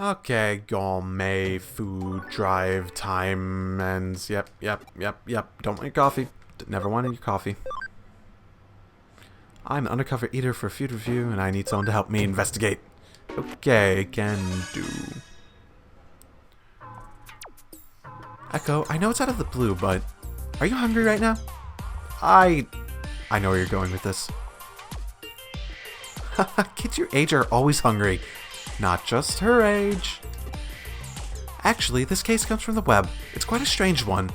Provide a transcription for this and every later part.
Okay, gourmet food drive time ends. Yep. Don't want your coffee. Never wanted your coffee. I'm an undercover eater for a food review, and I need someone to help me investigate. Okay, can do. Echo, I know it's out of the blue, but are you hungry right now? I know where you're going with this. Kids your age are always hungry. Not just her age. Actually, this case comes from the web. It's quite a strange one.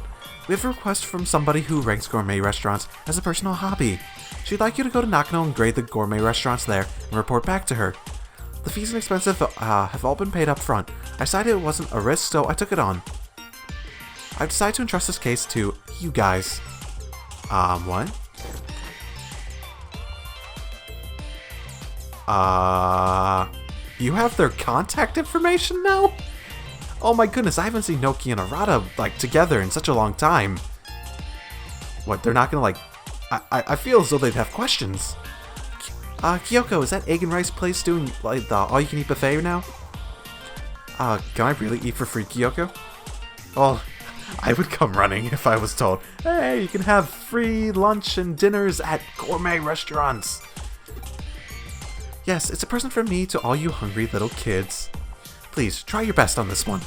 We have a request from somebody who ranks gourmet restaurants as a personal hobby. She'd like you to go to Nakano and grade the gourmet restaurants there and report back to her. The fees and expenses have all been paid up front. I decided it wasn't a risk, so I took it on. I've decided to entrust this case to you guys. What? You have their contact information now? Oh my goodness, I haven't seen Noki and Arata, together in such a long time. What, they're not gonna, I feel as though they'd have questions. Kyoko, is that egg and rice place doing, the all-you-can-eat buffet now? Can I really eat for free, Kyoko? Well, I would come running if I was told, hey, you can have free lunch and dinners at gourmet restaurants. Yes, it's a present from me to all you hungry little kids. Please, try your best on this one.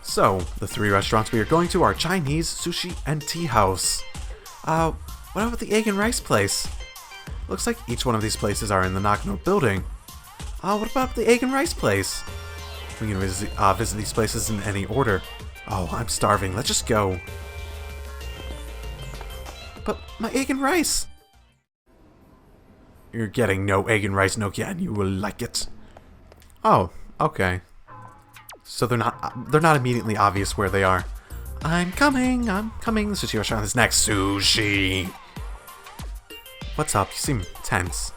So, the three restaurants we are going to are Chinese, Sushi, and Teahouse. What about the egg and rice place? Looks like each one of these places are in the Nakano building. What about the egg and rice place? We can visit these places in any order. Oh, I'm starving. Let's just go. But my egg and rice! You're getting no egg and rice, Nokia, and you will like it. Oh, okay. So they're not immediately obvious where they are. I'm coming. The sushi restaurant is next. Sushi! What's up? You seem tense.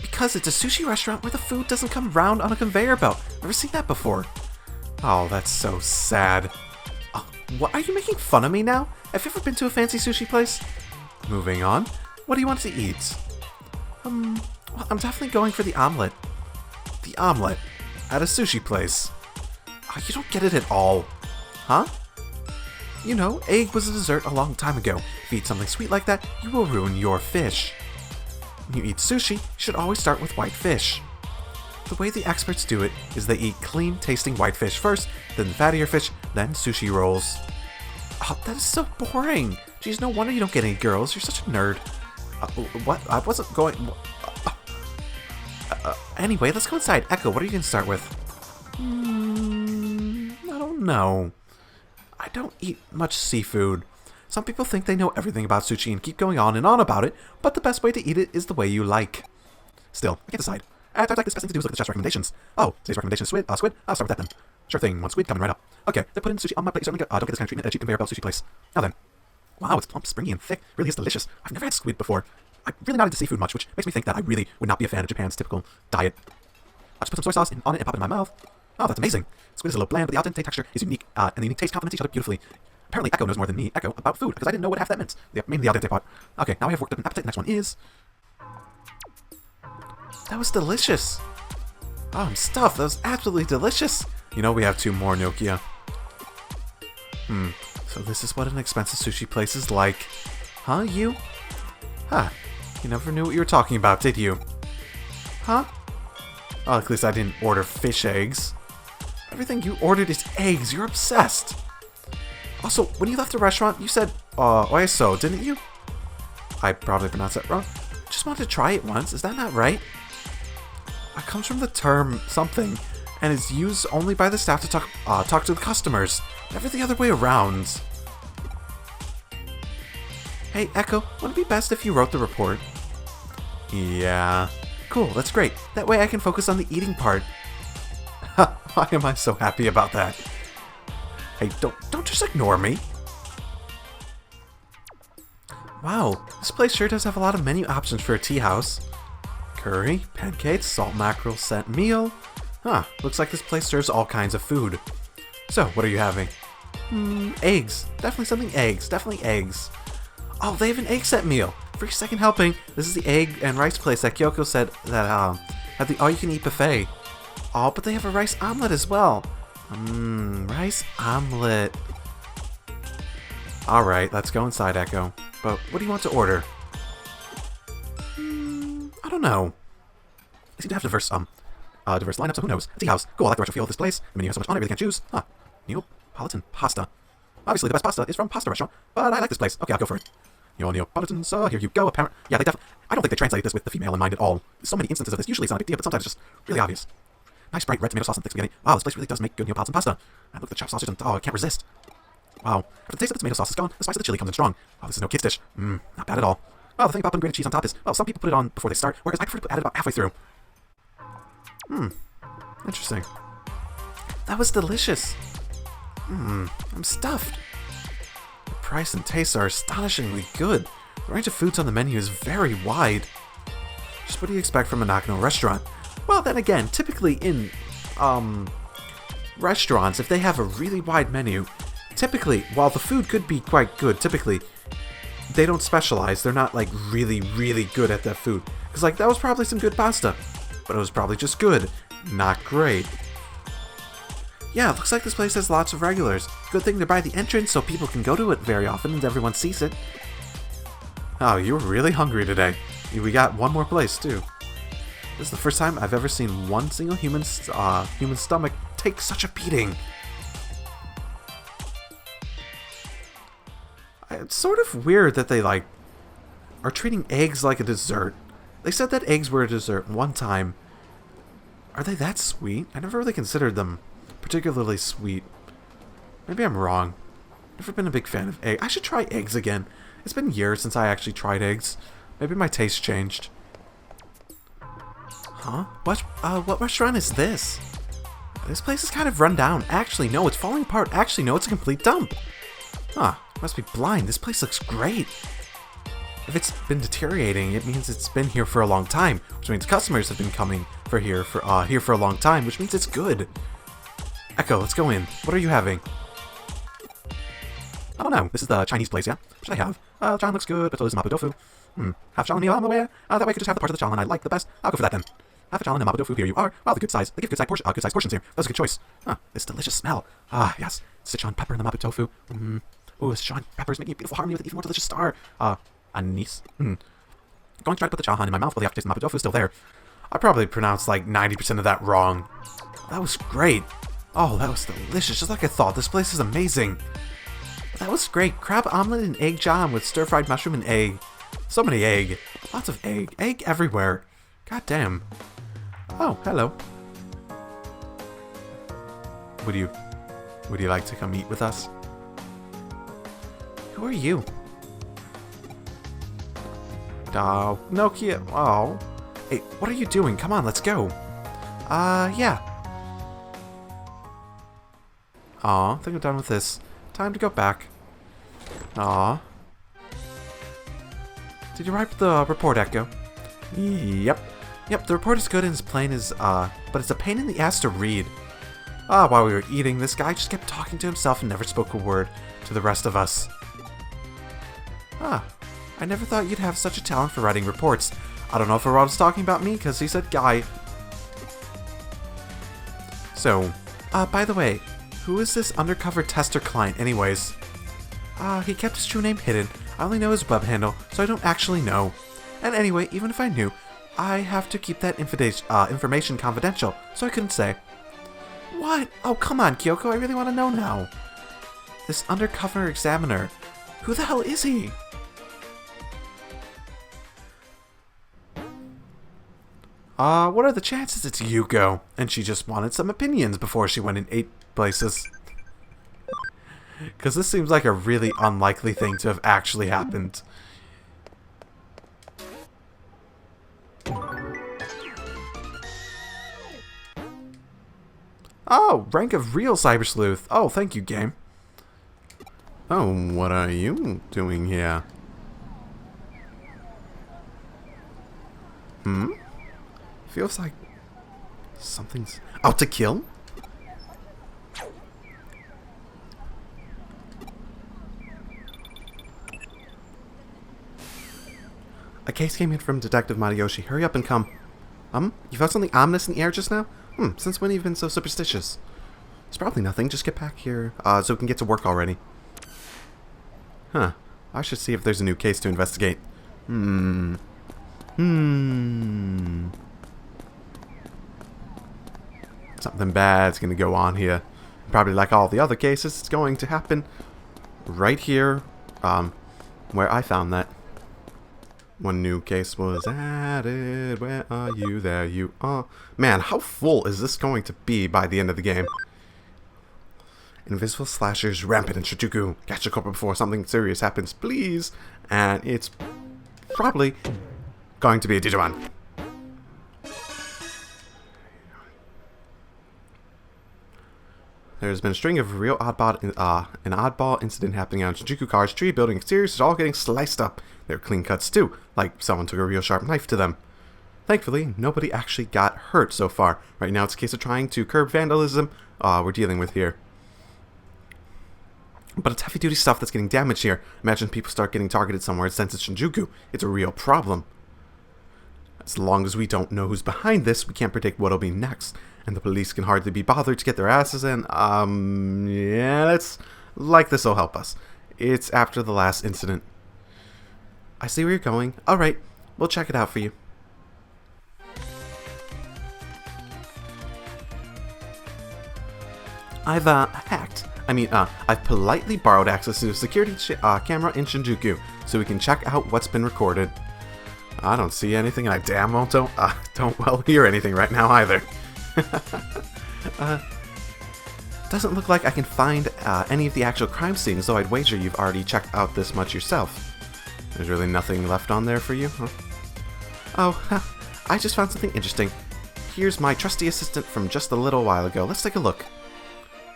Because it's a sushi restaurant where the food doesn't come round on a conveyor belt. Never seen that before. Oh, that's so sad. What, are you making fun of me now? Have you ever been to a fancy sushi place? Moving on. What do you want to eat? Well, I'm definitely going for the omelet. The omelet? At a sushi place? Oh, you don't get it at all. Huh? You know, egg was a dessert a long time ago. If you eat something sweet like that, you will ruin your fish. When you eat sushi, you should always start with white fish. The way the experts do it is they eat clean-tasting white fish first, then fattier fish, then sushi rolls. Oh, that is so boring. Geez, no wonder you don't get any girls. You're such a nerd. What? I wasn't going... Anyway, let's go inside. Echo, what are you going to start with? I don't know. I don't eat much seafood. Some people think they know everything about sushi and keep going on and on about it, but the best way to eat it is the way you like. Still, I can't decide. I'd like this best thing to do is look at the chef's recommendations. Oh, today's recommendation is squid. I'll start with that then. Sure thing, one squid coming right up. Okay, they put in sushi on my plate. Certainly don't get this kind of treatment at a cheap conveyor belt sushi place. Now then. Wow, it's plump, springy, and thick. Really is delicious. I've never had squid before. I'm really not into seafood much, which makes me think that I really would not be a fan of Japan's typical diet. I'll just put some soy sauce on it and pop it in my mouth. Oh, that's amazing. Squid is a little bland, but the al dente texture is unique, and the unique taste complements each other beautifully. Apparently, Echo knows more than me, Echo, about food, because I didn't know what half that meant. Mainly the al dente part. Okay, now I have worked up an appetite. The next one is... That was delicious. Oh, I'm stuffed. That was absolutely delicious. You know, we have two more, Nokia. So this is what an expensive sushi place is like. Huh, you? Huh. You never knew what you were talking about, did you? Huh? Oh, at least I didn't order fish eggs. Everything you ordered is eggs. You're obsessed. Also, when you left the restaurant, you said, oiso, didn't you? I probably pronounced that wrong. Just wanted to try it once. Is that not right? It comes from the term something, and is used only by the staff to talk to the customers, never the other way around. Hey, Echo, wouldn't it be best if you wrote the report? Yeah. Cool, that's great. That way I can focus on the eating part. Why am I so happy about that? Hey, don't just ignore me. Wow, this place sure does have a lot of menu options for a tea house. Curry, pancakes, salt mackerel set meal. Huh, looks like this place serves all kinds of food. So, what are you having? Eggs. Definitely something eggs. Definitely eggs. Oh, they have an egg set meal. free second helping. This is the egg and rice place that Kyoko said that had the all-you-can-eat buffet. Oh, but they have a rice omelet as well. Rice omelet. Alright, let's go inside, Echo. But what do you want to order? I don't know. They seem to have diverse lineups, so who knows? A tea house. Cool, I like the retro feel of this place. The menu has so much on it, I really can't choose. Huh. Neapolitan pasta. Obviously, the best pasta is from Pasta Restaurant, but I like this place. Okay, I'll go for it. Neapolitan, so here you go. Apparently, yeah, I don't think they translated this with the female in mind at all. There's so many instances of this. Usually it's not a big deal, but sometimes it's just really obvious. Nice bright red tomato sauce and thick spaghetti. Wow, this place really does make good Neapolitan pasta. And look at the chopped sausage and I can't resist. Wow. After the taste of the tomato sauce is gone, the spice of the chili comes in strong. Oh, this is no kid's dish. Not bad at all. Oh, the thing about putting grated cheese on top is, well, some people put it on before they start, whereas I prefer to add it about halfway through. Interesting. That was delicious. I'm stuffed. The price and taste are astonishingly good. The range of foods on the menu is very wide. Just what do you expect from a Nakano restaurant? Well, then again, typically in, restaurants, if they have a really wide menu, typically, while the food could be quite good, typically, they don't specialize. They're not, like, really, really good at that food. Because, like, that was probably some good pasta. But it was probably just good. Not great. Yeah, it looks like this place has lots of regulars. Good thing they're by the entrance so people can go to it very often and everyone sees it. Oh, you were really hungry today. We got one more place, too. This is the first time I've ever seen one single human stomach take such a beating. It's sort of weird that they, like, are treating eggs like a dessert. They said that eggs were a dessert one time. Are they that sweet? I never really considered them particularly sweet. Maybe I'm wrong. Never been a big fan of eggs. I should try eggs again. It's been years since I actually tried eggs. Maybe my taste changed. Huh? What restaurant is this? This place is kind of run down. Actually, no, it's falling apart. Actually, no, it's a complete dump. Huh. Must be blind. This place looks great. If it's been deteriorating, it means it's been here for a long time, which means customers have been coming here for a long time, which means it's good. Echo, let's go in. What are you having? I don't know. This is the Chinese place, yeah? What should I have? Chan looks good, but so does mapo tofu. Half chan on the way. That way I could just have the part of the chan I like the best. I'll go for that then. Half a chan and mapo tofu. Here you are. Wow, the good size. They give good size portions here. That was a good choice. This delicious smell. Ah, yes. Sichuan pepper and the mapo tofu. Ooh, Sichuan pepper is making a beautiful harmony with an even more delicious star. Anise. Going to try to put the chahan in my mouth while the aftertaste of mapo tofu is still there. I probably pronounced like 90% of that wrong. That was great. Oh, that was delicious. Just like I thought. This place is amazing. That was great. Crab omelet and egg jam with stir-fried mushroom and egg. So many egg. Lots of egg. Egg everywhere. God damn. Oh, hello. Would you like to come eat with us? Who are you? Oh, Nokia. Oh. Hey, what are you doing? Come on, let's go. Yeah. Aw, I think I'm done with this. Time to go back. Aw. Did you write the report, Echo? Yep. Yep, the report is good and as plain as, but it's a pain in the ass to read. While we were eating, this guy just kept talking to himself and never spoke a word to the rest of us. I never thought you'd have such a talent for writing reports. I don't know if Rob was talking about me, because he said guy. So, by the way, who is this undercover tester client anyways? He kept his true name hidden. I only know his web handle, so I don't actually know. And anyway, even if I knew, I have to keep that information confidential, so I couldn't say. What? Oh, come on, Kyoko, I really want to know now. This undercover examiner, who the hell is he? What are the chances it's Yuko? And she just wanted some opinions before she went in 8 places. Because this seems like a really unlikely thing to have actually happened. Oh, rank of real Cyber Sleuth. Oh, thank you, game. Oh, what are you doing here? Feels like something's out to kill? A case came in from Detective Matayoshi. Hurry up and come. You felt something ominous in the air just now? Since when have you been so superstitious? It's probably nothing. Just get back here, so we can get to work already. Huh. I should see if there's a new case to investigate. Something bad's gonna go on here. Probably like all the other cases, it's going to happen right here, where I found that. One new case was added. Where are you? There you are. Man, how full is this going to be by the end of the game? Invisible slashers rampant in Shinjuku. Catch a culprit before something serious happens, please. And it's probably going to be a Digimon. There's been a string of real an oddball incident happening on Shinjuku cars, tree building exteriors, is all getting sliced up. They were clean cuts too, like someone took a real sharp knife to them. Thankfully, nobody actually got hurt so far. Right now it's a case of trying to curb vandalism we're dealing with here. But it's heavy-duty stuff that's getting damaged here. Imagine people start getting targeted somewhere since it's Shinjuku. It's a real problem. As long as we don't know who's behind this, we can't predict what'll be next. And the police can hardly be bothered to get their asses in. Yeah, that's like this'll help us. It's after the last incident. I see where you're going. Alright, we'll check it out for you. I've I've politely borrowed access to a security camera in Shinjuku, so we can check out what's been recorded. I don't see anything, and I damn well don't well hear anything right now either. Doesn't look like I can find any of the actual crime scenes, though I'd wager you've already checked out this much yourself. There's really nothing left on there for you, huh? Oh, I just found something interesting. Here's my trusty assistant from just a little while ago. Let's take a look.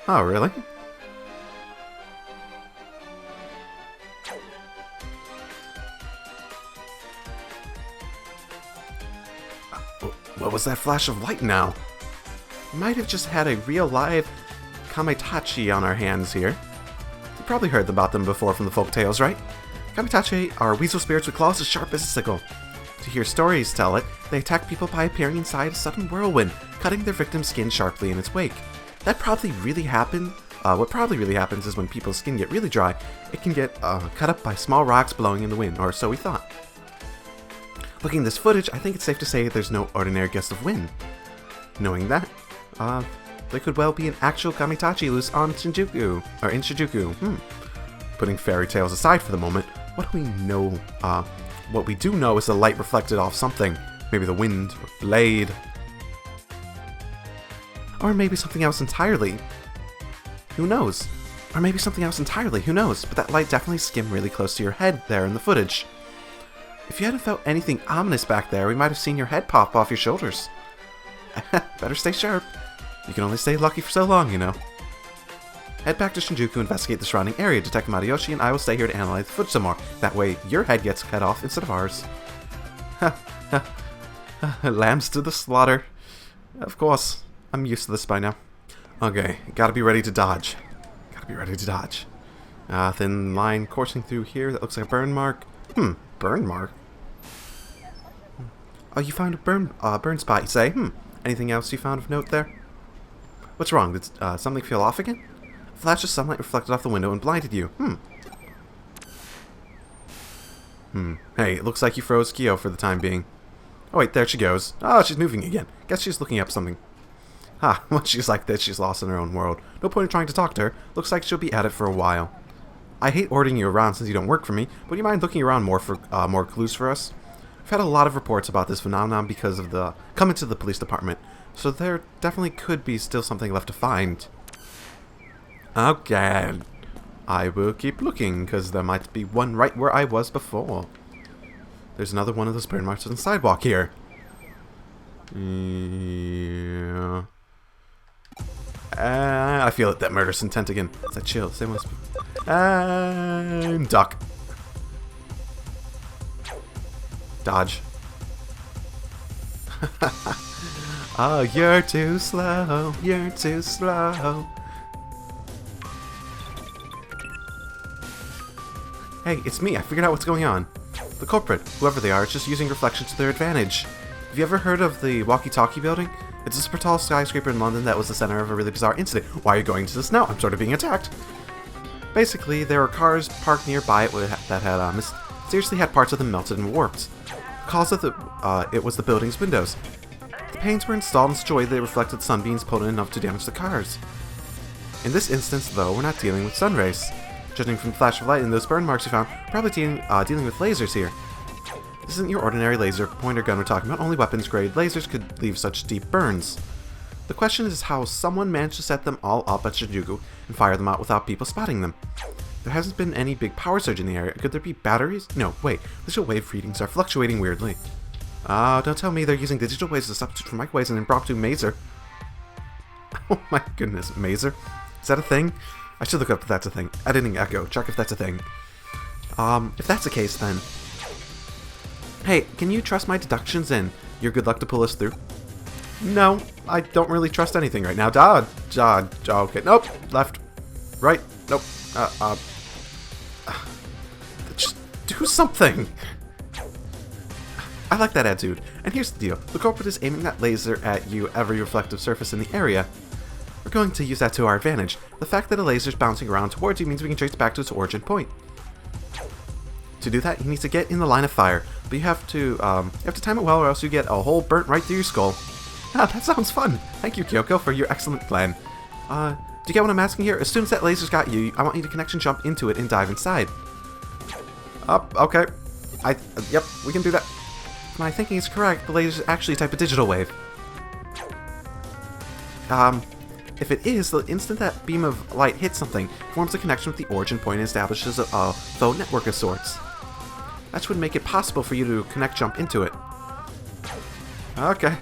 Oh, really? What was that flash of light now? We might have just had a real live Kamitachi on our hands here. You probably heard about them before from the folk tales, right? Kamitachi are weasel spirits with claws as sharp as a sickle. To hear stories tell it, they attack people by appearing inside a sudden whirlwind, cutting their victim's skin sharply in its wake. That probably really happened. What probably really happens is when people's skin get really dry, it can get cut up by small rocks blowing in the wind, or so we thought. Looking at this footage, I think it's safe to say there's no ordinary gust of wind. Knowing that, there could well be an actual Kamitachi loose on Shinjuku, or in Shinjuku. Putting fairy tales aside for the moment, what do we know? What we do know is the light reflected off something. Maybe the wind, or blade. Or maybe something else entirely. Who knows? Or maybe something else entirely, who knows? But that light definitely skimmed really close to your head there in the footage. If you hadn't felt anything ominous back there, we might have seen your head pop off your shoulders. Better stay sharp. You can only stay lucky for so long, you know. Head back to Shinjuku, investigate the surrounding area. Detective Matayoshi and I will stay here to analyze the footage some more. That way, your head gets cut off instead of ours. Lambs to the slaughter. Of course, I'm used to this by now. Okay, gotta be ready to dodge. Thin line coursing through here. That looks like a burn mark. Burn mark? Oh, you found a burn spot, you say? Anything else you found of note there? What's wrong? Did something feel off again? A flash of sunlight reflected off the window and blinded you. Hey, it looks like you froze Kyo for the time being. Oh wait, there she goes. Oh, she's moving again. Guess she's looking up something. Once she's like this, she's lost in her own world. No point in trying to talk to her. Looks like she'll be at it for a while. I hate ordering you around since you don't work for me, but do you mind looking around more for more clues for us? I've had a lot of reports about this phenomenon because of the coming to the police department, so there definitely could be still something left to find. Okay, I will keep looking, because there might be one right where I was before. There's another one of those burn marks on the sidewalk here. Yeah. I feel it, that murderous intent again. It's that chill. Same as... And duck. Dodge. Oh, you're too slow. You're too slow. Hey, it's me. I figured out what's going on. The culprit, whoever they are, is just using reflections to their advantage. Have you ever heard of the walkie-talkie building? It's a super tall skyscraper in London that was the center of a really bizarre incident. Why are you going to this now? I'm sort of being attacked. Basically, there were cars parked nearby that had mysteriously had parts of them melted and warped. The cause of it was the building's windows. The panes were installed in such a way that they reflected sunbeams potent enough to damage the cars. In this instance, though, we're not dealing with sun rays. Judging from the flash of light and those burn marks we found, we're probably dealing with lasers here. This isn't your ordinary laser pointer gun we're talking about. Only weapons-grade lasers could leave such deep burns. The question is how someone managed to set them all up at Shinjuku and fire them out without people spotting them. There hasn't been any big power surge in the area. Could there be batteries? No, wait. Digital wave readings are fluctuating weirdly. Don't tell me they're using digital waves as a substitute for microwaves and impromptu maser. Oh my goodness, maser? Is that a thing? I should look up if that's a thing. Editing echo. Check if that's a thing. If that's the case, then... Hey, can you trust my deductions and your good luck to pull us through? No, I don't really trust anything right now. Okay, nope. Left. Right. Nope. Just do something! I like that attitude. And here's the deal. The culprit is aiming that laser at you every reflective surface in the area. We're going to use that to our advantage. The fact that a laser's bouncing around towards you means we can trace it back to its origin point. To do that, he needs to get in the line of fire, but you have to time it well or else you get a hole burnt right through your skull. Ah, that sounds fun! Thank you, Kyoko, for your excellent plan. Do you get what I'm asking here? As soon as that laser's got you, I want you to connection jump into it and dive inside. Okay. Yep, we can do that. If my thinking is correct, the laser is actually a type of digital wave. If it is, the instant that beam of light hits something, it forms a connection with the origin point and establishes a faux network of sorts. That would make it possible for you to connect jump into it. Okay.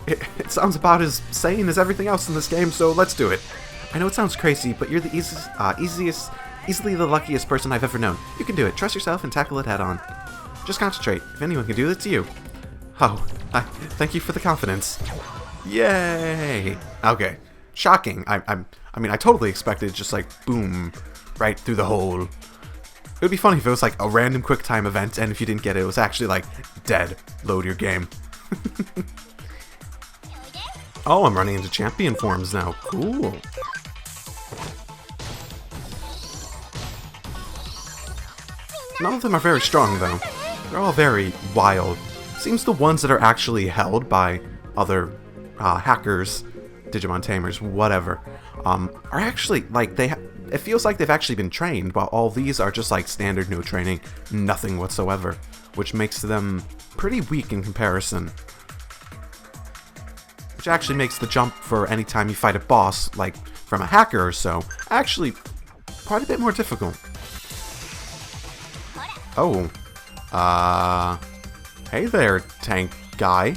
It sounds about as sane as everything else in this game, so let's do it. I know it sounds crazy, but you're the easily the luckiest person I've ever known. You can do it. Trust yourself and tackle it head on. Just concentrate. If anyone can do it, it's you. Oh, thank you for the confidence. Yay! Okay. Shocking. I mean, I totally expected just like, boom, right through the hole. It would be funny if it was like a random quick time event, and if you didn't get it, it was actually like, dead. Load your game. Oh, I'm running into champion forms now. Cool. None of them are very strong, though. They're all very wild. Seems the ones that are actually held by other hackers, Digimon tamers, whatever, are actually, like, it feels like they've actually been trained, while all these are just like standard no training, nothing whatsoever, which makes them pretty weak in comparison. Which actually makes the jump for any time you fight a boss, like from a hacker or so, actually quite a bit more difficult. Oh, hey there, tank guy.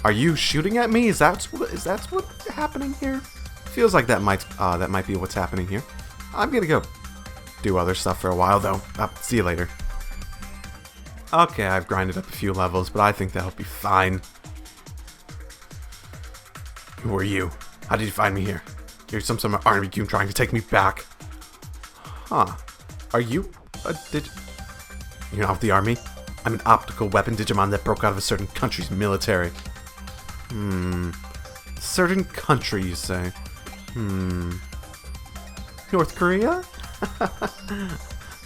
Are you shooting at me? Is that what's happening here? Feels like that might be what's happening here. I'm gonna go do other stuff for a while though. See you later. Okay, I've grinded up a few levels, but I think that'll be fine. Who are you? How did you find me here? You're some sort of army goon trying to take me back. Huh. Are you You're not with the army? I'm an optical weapon Digimon that broke out of a certain country's military. Certain country, you say? North Korea?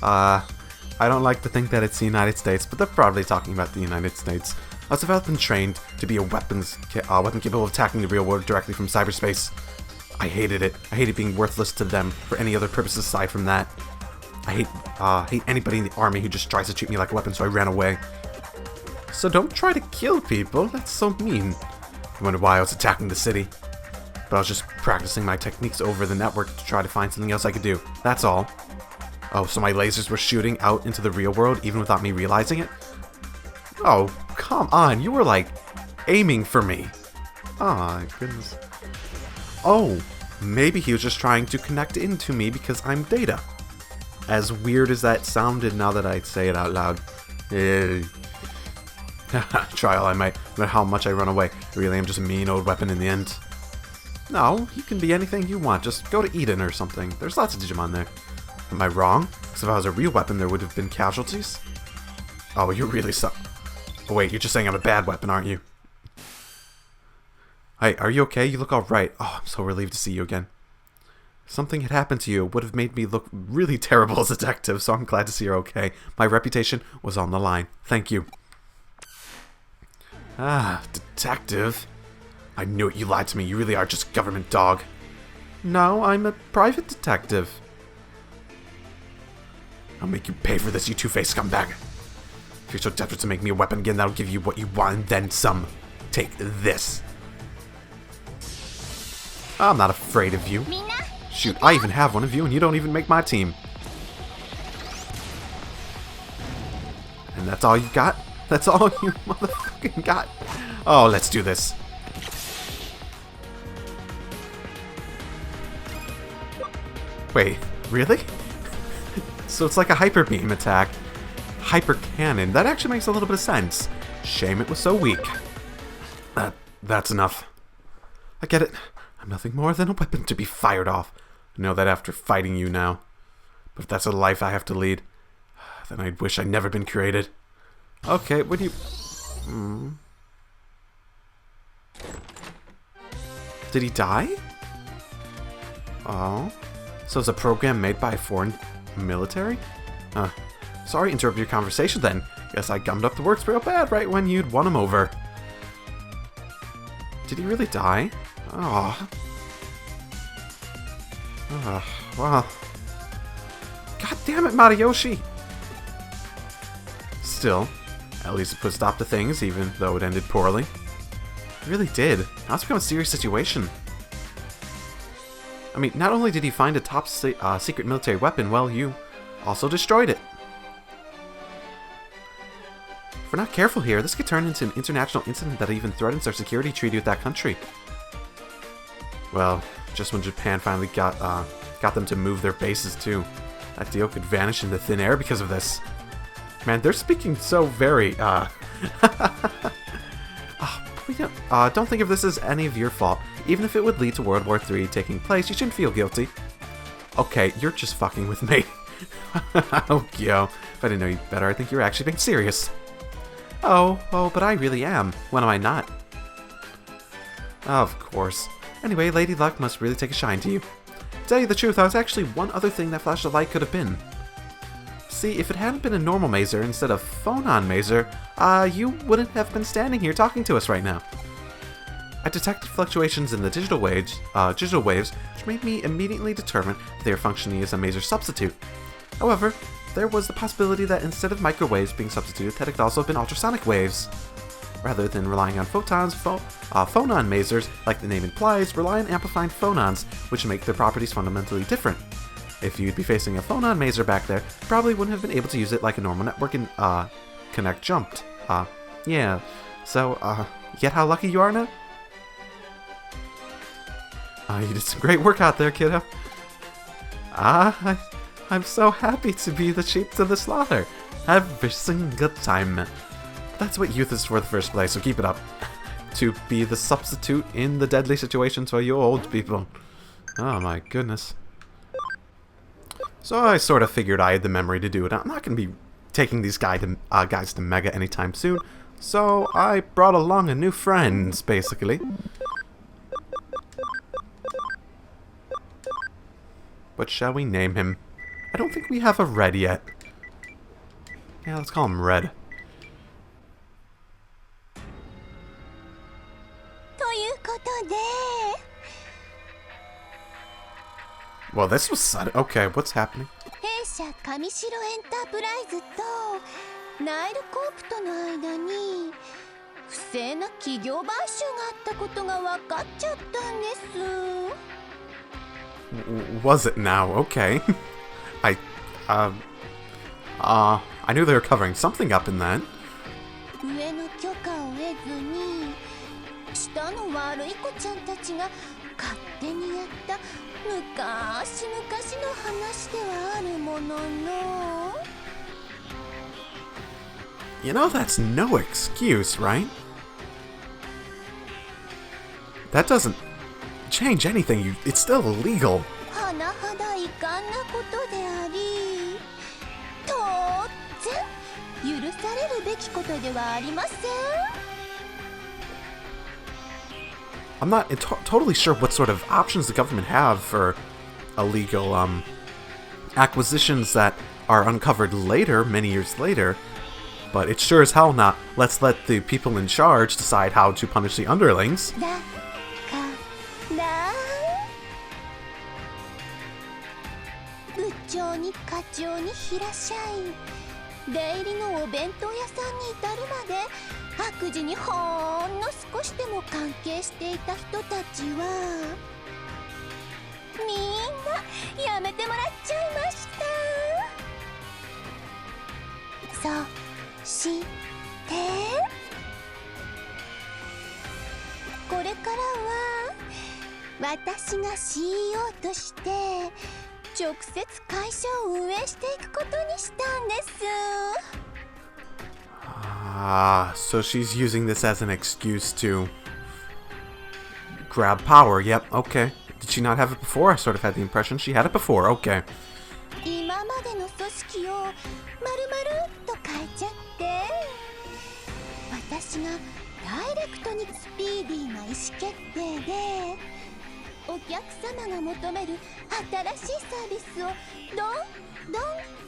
I don't like to think that it's the United States, but they're probably talking about the United States. I was developed and trained to be a weapon capable of attacking the real world directly from cyberspace. I hated it. I hated being worthless to them for any other purposes aside from that. I hate anybody in the army who just tries to treat me like a weapon, so I ran away. So don't try to kill people, that's so mean. I wondered why I was attacking the city. But I was just practicing my techniques over the network to try to find something else I could do. That's all. Oh, so my lasers were shooting out into the real world even without me realizing it? Oh, come on, you were like aiming for me. Ah, goodness. Oh, maybe he was just trying to connect into me because I'm data. As weird as that sounded now that I say it out loud. Trial I might, no matter how much I run away. I really am just a mean old weapon in the end. No, you can be anything you want. Just go to Eden or something. There's lots of Digimon there. Am I wrong? Because if I was a real weapon, there would have been casualties? Oh, you're really Oh, wait, you're just saying I'm a bad weapon, aren't you? Hey, are you okay? You look alright. Oh, I'm so relieved to see you again. If something had happened to you, it would have made me look really terrible as a detective, so I'm glad to see you're okay. My reputation was on the line. Thank you. Ah, detective. I knew it, you lied to me. You really are just a government dog. No, I'm a private detective. I'll make you pay for this, you two-faced scumbag. If you're so desperate to make me a weapon again, that'll give you what you want and then some. Take this. I'm not afraid of you. Shoot, I even have one of you and you don't even make my team. And that's all you got? That's all you motherfucking got? Oh, let's do this. Wait, really? So it's like a hyper beam attack. Hyper cannon. That actually makes a little bit of sense. Shame it was so weak. That's enough. I get it. I'm nothing more than a weapon to be fired off. I know that after fighting you now. But if that's a life I have to lead, then I'd wish I'd never been created. Okay, what do you... Did he die? Oh. So it's a program made by a foreign military? Sorry to interrupt your conversation then. Guess I gummed up the works real bad right when you'd won him over. Did he really die? Oh. Well. God damn it, Mariyoshi! Still, at least it put a stop to things, even though it ended poorly. It really did. Now it's become a serious situation. I mean, not only did he find a top secret military weapon, well, you also destroyed it. If we're not careful here, this could turn into an international incident that even threatens our security treaty with that country. Well, just when Japan finally got them to move their bases too. That deal could vanish into thin air because of this. Man, they're speaking so very, don't think of this as any of your fault. Even if it would lead to World War III taking place, you shouldn't feel guilty. Okay, you're just fucking with me. Oh, yo. If I didn't know you better, I think you're actually being serious. Oh, but I really am. When am I not? Of course. Anyway, Lady Luck must really take a shine to you. To tell you the truth, I was actually one other thing that Flash of Light could have been. See, if it hadn't been a normal mazer instead of phonon mazer, you wouldn't have been standing here talking to us right now. I detected fluctuations in the digital waves, which made me immediately determine they are functioning as a mazer substitute. However, there was the possibility that instead of microwaves being substituted, that it could also have been ultrasonic waves. Rather than relying on photons, phonon masers, like the name implies, rely on amplifying phonons, which make their properties fundamentally different. If you'd be facing a phonon maser back there, you probably wouldn't have been able to use it like a normal network and, connect jumped. Yeah. So, get how lucky you are now? You did some great work out there, kiddo. I'm so happy to be the sheep to the slaughter. Every single time. That's what youth is for the first place, so keep it up. To be the substitute in the deadly situations for you old people. Oh my goodness. So I sort of figured I had the memory to do it. I'm not going to be taking these guys to Mega anytime soon. So I brought along a new friend, basically. What shall we name him? I don't think we have a Red yet. Yeah, let's call him Red. Well, this was sudden. Okay, what's happening? Was it now? Okay. I knew they were covering something up in that. You know, that's no excuse, right? That doesn't change anything. It's still illegal. 甚だ遺憾なことであり、当然許されるべきことではありません。 I'm not totally sure what sort of options the government have for illegal acquisitions that are uncovered later, many years later, but it sure as hell not. Let's let the people in charge decide how to punish the underlings. だから部長に課長に平社員、出入りのお弁当屋さんに至るまで悪事にほんの少しでも関係していた人たちはみんなやめてもらっちゃいました。そしてこれからは私が CEO として直接会社を運営していくことにしたんです。So she's using this as an excuse to grab power. Yep, okay. Did she not have it before? I sort of had the impression she had it before. Okay. 今までの組織を丸々っと変えちゃって、私がダイレクトにスピーディーな意思決定でお客様が求める新しいサービスをどんどん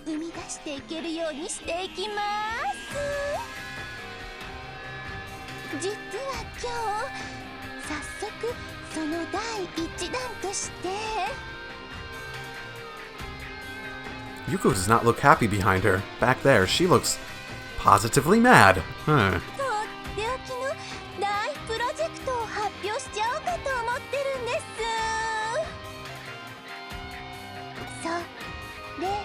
生み出していけるようにしていきます。実は今日早速その第一弾として Yuko does not look happy behind her. Back there, she looks positively mad. とっておきの大プロジェクトを発表しちゃおうかと思ってるんです。それは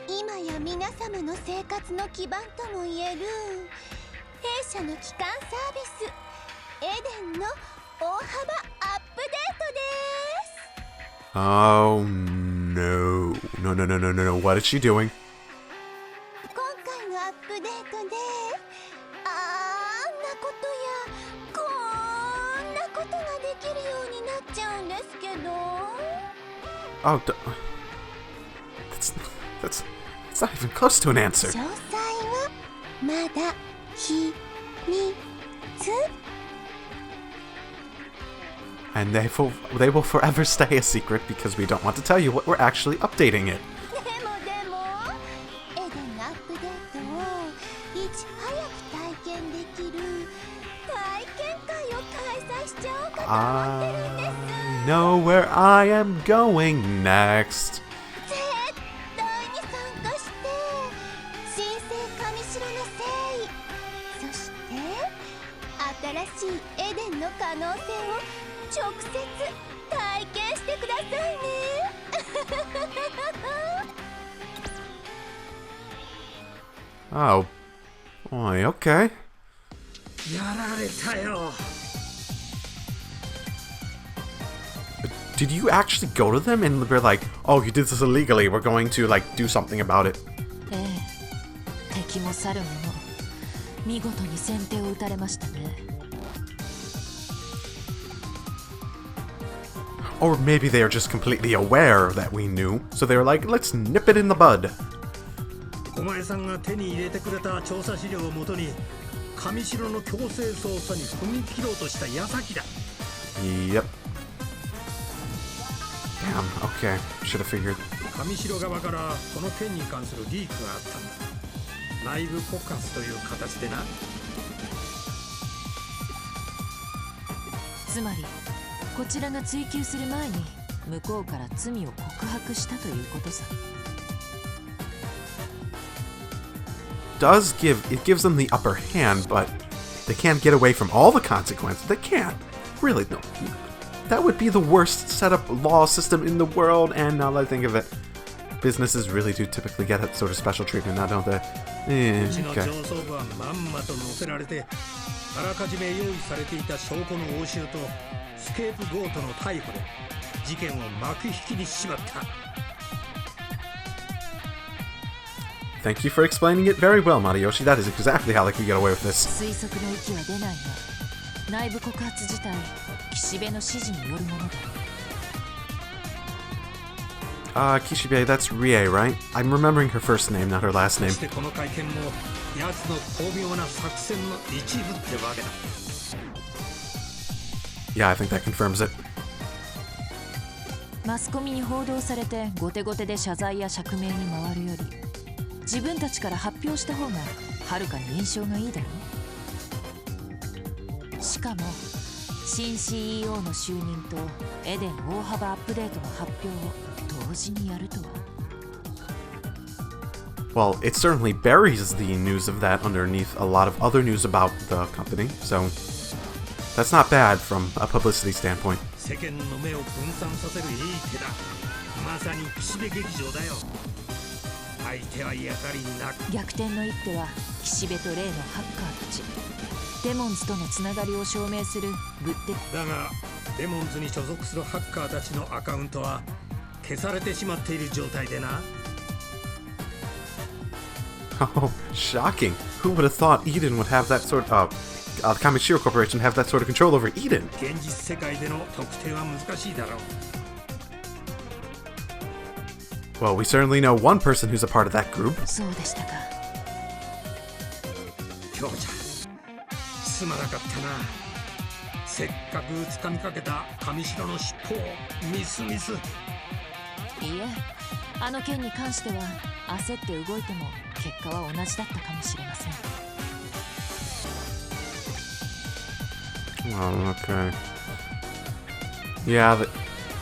今や皆様の生活の基盤ともいえる弊社の基幹サービスエデンの大幅アップデートです。Oh no. No. What is she doing? 今回のアップデートであんなことやこんなことができるようになっちゃうんですけど。 Oh, that's not even close to an answer. 詳細はまだ秘密。 And they will forever stay a secret because we don't want to tell you what we're actually updating it. でもエデンのアップデートをいち早く体験できる体験会を開催しちゃおうかと思ってるんです。 I know where I am going next. 絶対に参加して新生神城の誠意、そして新しいエデンの可能性を直接体験してくださいね。Oh. Boy, okay. やられたよ。 Did you actually go to them and we're like, oh, you did this illegally, we're going to, like, do something about it? ええ、敵も去る者、見事に先手を打たれましたね。 Or maybe they are just completely aware that we knew, so they were like, let's nip it in the bud. お前さんが手に入れてくれた調査資料をもとに上城の強制捜査に踏み切ろうとした矢先だ。 Yep. Damn, okay. Should have figured. 上城側からこの件に関するリークがあったんだ。内部告発という形でな。つまりこちらが追及する前に向こうから罪を告白したということさ。It gives them the upper hand, but they can't get away from all the consequences. They can't. Really, no. That would be the worst setup law system in the world, and now that I think of it, businesses really do typically get that sort of special treatment now, don't they? うちの上層部はまんまと乗せられて、あらかじめ用意されていた証拠の押収とスケープゴートの逮捕で事件を幕引きにしまった。 Thank you for explaining it very well, Mariyoshi. That is exactly how they could get away with this. 推測の域は出ないが、内部告発自体岸辺の指示によるものだ。Kishibe, that's Rie, right? I'm remembering her first name, not her last そ name. してこの会見も奴の巧妙な作戦の一部ってわけだ。 Yeah, I think that confirms it. マスコミに報道されて後手後手で謝罪や釈明に回るより、自分たちから発表した方がはるかに印象がいいだろう。しかも新 CEO の就任とエデン大幅アップデートの発表を同時にやるとは。 Well, it certainly buries the news of that underneath a lot of other news about the company, so that's not bad from a publicity standpoint. 世間の目を分散させるいい手だ。まさに岸辺劇場だよ。相手はやかりなく。逆転の一手は岸辺と例のハッカーたち、デモンズとのつながりを証明するグッデ。だがデモンズに所属するハッカーたちのアカウントは消されてしまっている状態でな。 Oh, shocking. Who would have thought Eden would have that sort of... Kamishiro Corporation have that sort of control over Eden? 現実世界での特定は難しいだろう。 Well, we certainly know one person who's a part of that group. そうでしたか。京ちゃん、すまなかったな。せっかく掴みかけた上白の尻尾をミス。いいえ、あの件に関しては焦って動いても結果は同じだったかもしれません。 Oh, okay. Yeah,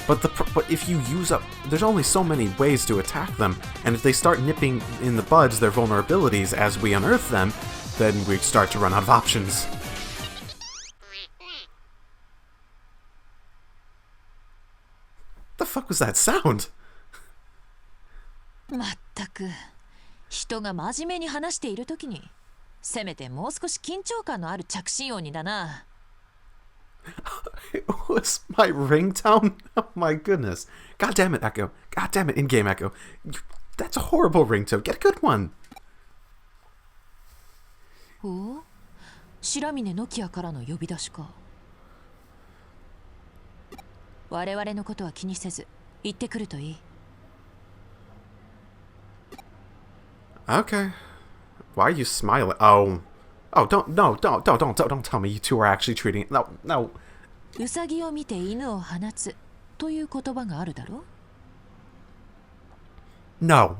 but if you use up... There's only so many ways to attack them, and if they start nipping in the buds their vulnerabilities as we unearth them, then we start to run out of options. The fuck was that sound? まったく、人が真面目に話しているときに、せめてもう少し緊張感のある着信音にだな。It was my ringtone? Oh my goodness. God damn it, Echo. God damn it, in-game Echo. That's a horrible ringtone. Get a good one. おお、白峰ノキアからの呼び出しか。我々のことは気にせず行ってくるといい。 Okay. Why are you smiling? Oh, don't tell me you two are actually treating it. No. ウサギを見て犬を放つという言葉があるだろ。 No.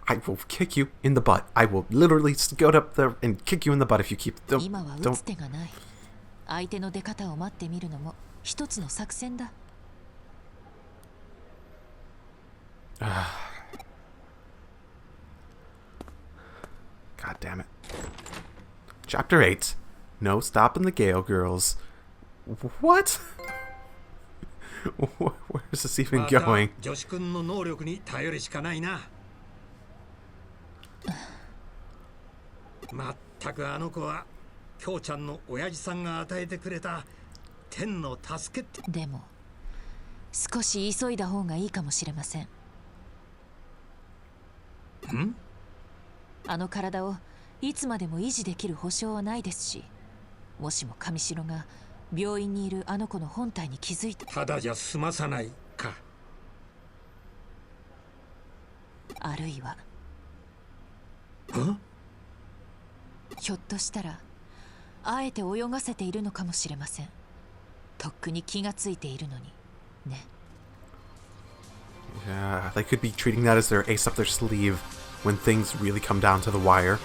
I will kick you in the butt. I will literally go up there and kick you in the butt if you keep... 今は打つ手がない。相手の出方を待ってみるのも一つの作戦だ。 God damn it. Chapter 8. No stopping the Gale Girls. What? Where's this even going? 女子くんの能力に頼るしかないな。まったくあの子は京ちゃんの親父さんが与えてくれた天の助けって。でも少し急いだ方がいいかもしれません。ん？あの体をいつまでも維持できる保証はないですし、もしも上白が病院にいるあの子の本体に気づいた、ただじゃ済まさないか。あるいはひょっとしたらあえて泳がせているのかもしれません。とっくに気がついているのにね。 Yeah, they could be treating that as their ace up their sleeve when things really come down to the wire.